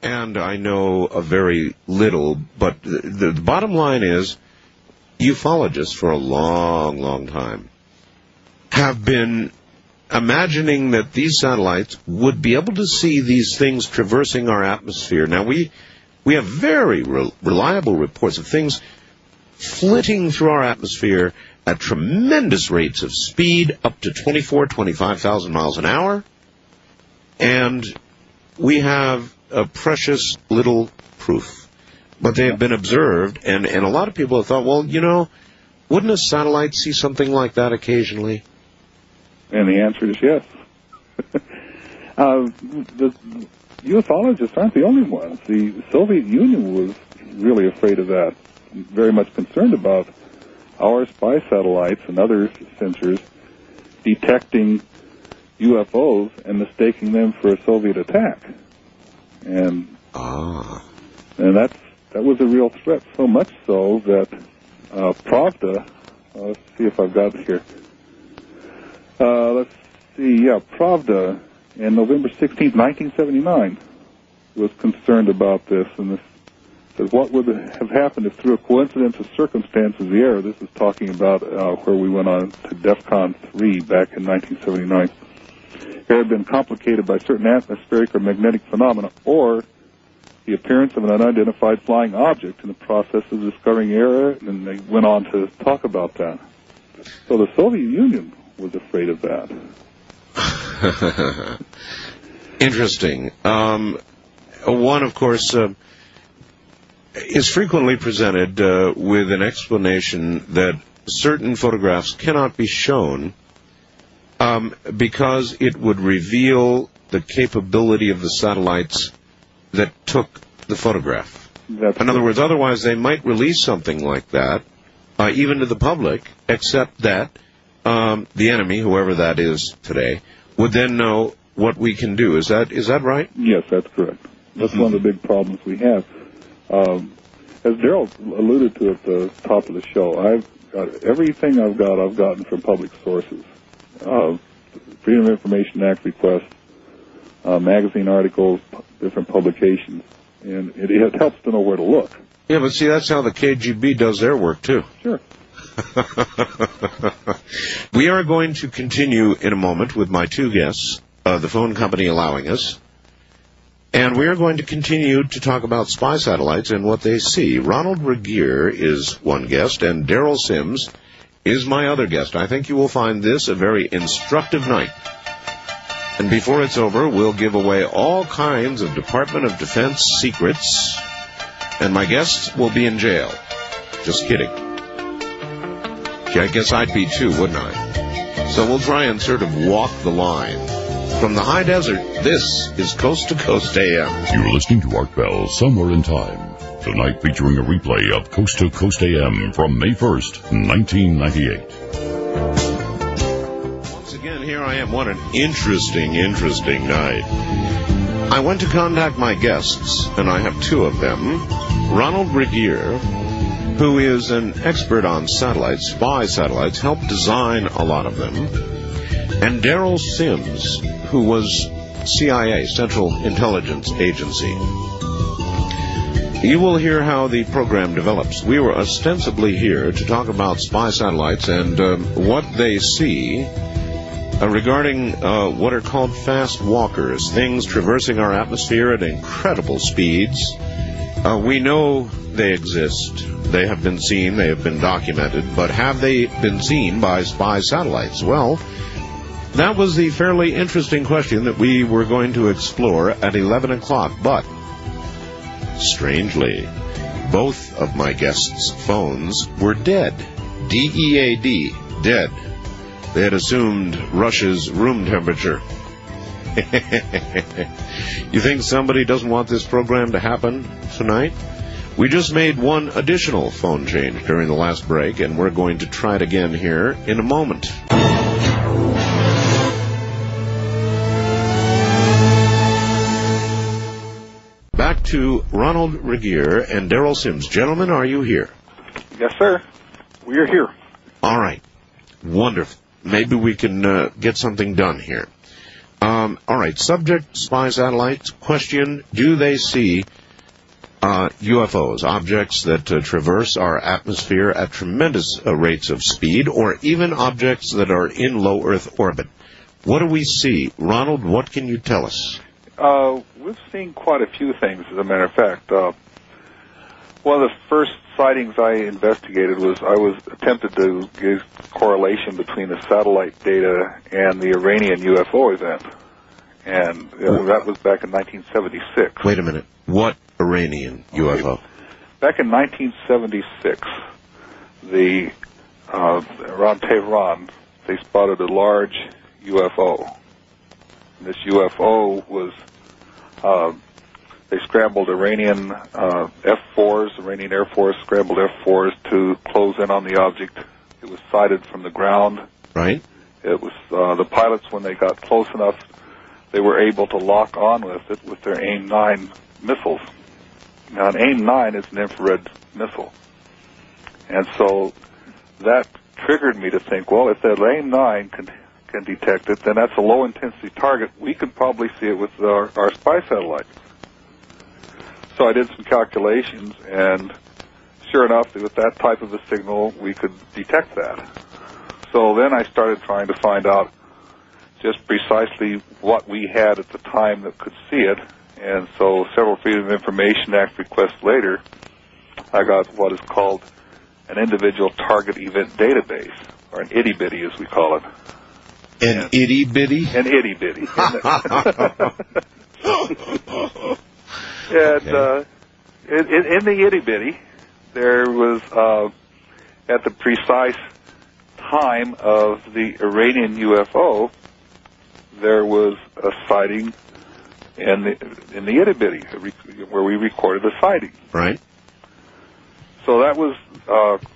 and I know a very little, but the bottom line is ufologists for a long, long time have been imagining that these satellites would be able to see these things traversing our atmosphere. Now, we have very reliable reports of things flitting through our atmosphere at tremendous rates of speed, up to 25,000 miles an hour, and we have a precious little proof. But they have been observed, and a lot of people have thought, well, you know, wouldn't a satellite see something like that occasionally? And the answer is yes. The ufologists aren't the only ones. The Soviet Union was really afraid of that, very much concerned about our spy satellites and other sensors detecting UFOs and mistaking them for a Soviet attack. And that was a real threat, so much so that Pravda, let's see if I've got it here. Pravda, on November 16th, 1979, was concerned about this, and this says, what would have happened if, through a coincidence of circumstances, the error, this is talking about where we went on to DEFCON 3 back in 1979, error had been complicated by certain atmospheric or magnetic phenomena, or the appearance of an unidentified flying object in the process of discovering error, and they went on to talk about that. So the Soviet Union was afraid of that. Interesting. One, of course, is frequently presented with an explanation that certain photographs cannot be shown because it would reveal the capability of the satellites that took the photograph. In other words, otherwise they might release something like that, even to the public, except that the enemy, whoever that is today, would then know what we can do. Is that right? Yes, that's correct. That's one of the big problems we have. As Daryl alluded to at the top of the show, I've got everything I've gotten from public sources. Freedom of Information Act requests, magazine articles, different publications, and it helps to know where to look. Yeah, but see, that's how the KGB does their work, too. Sure. We are going to continue in a moment with my two guests, the phone company allowing us, and we are going to continue to talk about spy satellites and what they see. Ronald Regier is one guest, and Daryl Sims is my other guest. I think you will find this a very instructive night. And before it's over, we'll give away all kinds of Department of Defense secrets, and my guests will be in jail. Just kidding. I guess I'd be too, wouldn't I? So we'll try and sort of walk the line. From the high desert, this is Coast to Coast AM. You're listening to Art Bell, Somewhere in Time. Tonight featuring a replay of Coast to Coast AM from May 1st, 1998. Once again, here I am. What an interesting night. I went to contact my guests, and I have two of them. Ronald Regier, who is an expert on satellites, spy satellites, helped design a lot of them, and Daryl Sims, who was CIA, Central Intelligence Agency. You will hear how the program develops. We were ostensibly here to talk about spy satellites and what they see regarding what are called fast walkers, things traversing our atmosphere at incredible speeds. We know they exist. They have been seen, they have been documented, but have they been seen by spy satellites? Well, that was the fairly interesting question that we were going to explore at 11 o'clock, but strangely, both of my guests' phones were dead. D-E-A-D, dead. They had assumed Russia's room temperature. You think somebody doesn't want this program to happen tonight? We just made one additional phone change during the last break, and we're going to try it again here in a moment. Back to Ronald Regier and Daryl Sims. Gentlemen, are you here? Yes, sir. We are here. All right. Wonderful. Maybe we can get something done here. All right, subject, spy satellites. Question, do they see UFOs, objects that traverse our atmosphere at tremendous rates of speed, or even objects that are in low Earth orbit? What do we see? Ronald, what can you tell us? We've seen quite a few things, as a matter of fact. One of the first sightings I investigated was I was attempted to give correlation between the satellite data and the Iranian UFO event. And that was back in 1976. Wait a minute. What Iranian UFO? Back in 1976, around Tehran, they spotted a large UFO. This UFO was, they scrambled Iranian F-4s, Iranian Air Force scrambled F-4s to close in on the object. It was sighted from the ground. Right. It was, the pilots, when they got close enough, they were able to lock on with it with their AIM-9 missiles. Now, an AIM-9 is an infrared missile. And so that triggered me to think, well, if that AIM-9 can detect it, then that's a low-intensity target. We could probably see it with our spy satellites. So I did some calculations, and sure enough, with that type of a signal, we could detect that. So then I started trying to find out just precisely what we had at the time that could see it. And so several Freedom of Information Act requests later, I got what is called an individual target event database, or an itty-bitty as we call it. An itty-bitty? An itty-bitty. And in the itty-bitty, there was, at the precise time of the Iranian UFO, there was a sighting in the itty-bitty, where we recorded the sighting. Right. So that was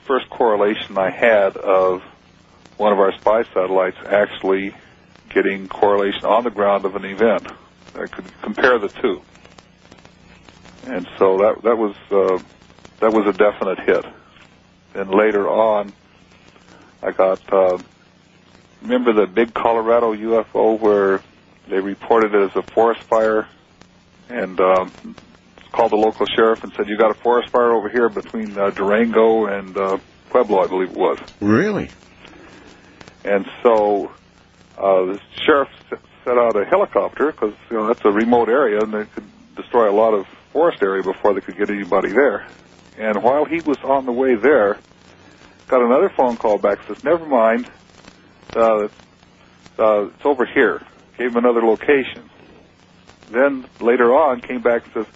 first correlation I had of one of our spy satellites actually getting correlation on the ground of an event. I could compare the two. And so that was a definite hit. Then later on, I got, remember the big Colorado UFO where they reported it as a forest fire, and called the local sheriff and said, you got a forest fire over here between Durango and Pueblo, I believe it was. Really? And so the sheriff set out a helicopter, because that's a remote area, and they could destroy a lot of forest area before they could get anybody there. And while he was on the way there, got another phone call back, says, never mind, it's over here. Gave him another location. Then later on came back and says,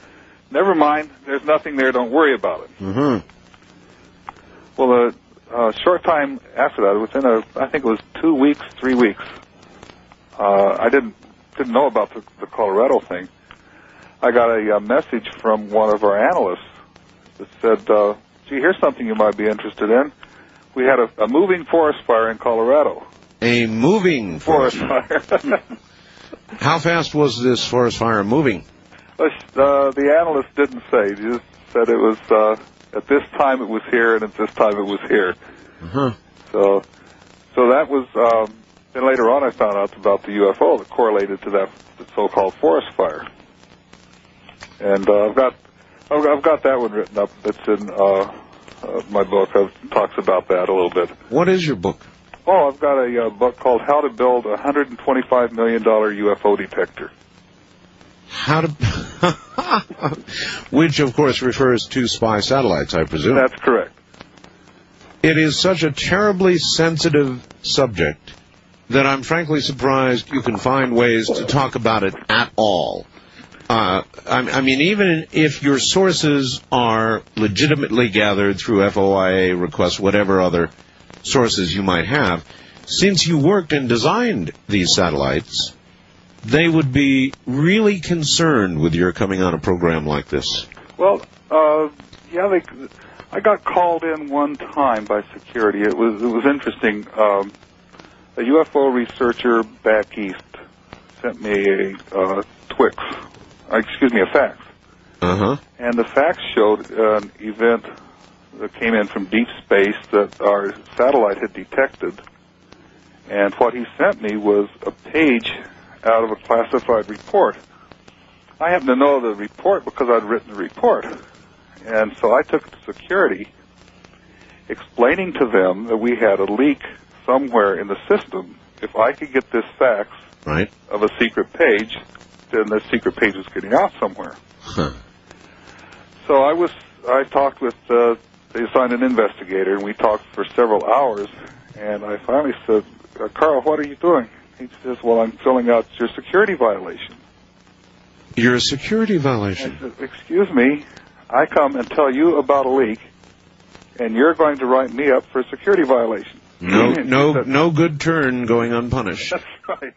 never mind, there's nothing there, don't worry about it. Mm-hmm. Well, a short time after that, within I think it was 2 weeks, 3 weeks, I didn't know about the Colorado thing. I got a message from one of our analysts that said, gee, here's something you might be interested in. We had a moving forest fire in Colorado. A moving forest fire. How fast was this forest fire moving? The analyst didn't say. He just said it was, at this time it was here, and at this time it was here. Uh-huh. So that was, then later on I found out about the UFO that correlated to that so-called forest fire. And I've got that one written up. It's in my book. It talks about that a little bit. What is your book? Oh, I've got a book called How to Build a $125 Million UFO Detector. How to... Which, of course, refers to spy satellites, I presume. That's correct. It is such a terribly sensitive subject that I'm frankly surprised you can find ways to talk about it at all. I mean, even if your sources are legitimately gathered through FOIA requests, whatever other sources you might have, since you worked and designed these satellites, they would be really concerned with your coming on a program like this. Well, yeah, I got called in one time by security. It was interesting. A UFO researcher back east sent me a a fax. Uh-huh. And the fax showed an event that came in from deep space that our satellite had detected. And what he sent me was a page out of a classified report. I happen to know the report because I'd written the report. And so I took it to security, explaining to them that we had a leak somewhere in the system. If I could get this fax of a secret page, then the secret page was getting out somewhere. Huh. So I talked with, they assigned an investigator, and we talked for several hours, and I finally said, Carl, what are you doing? He says, well, I'm filling out your security violation. You're a security violation? I said, excuse me, I come and tell you about a leak, and you're going to write me up for a security violation. No good turn going unpunished. That's right.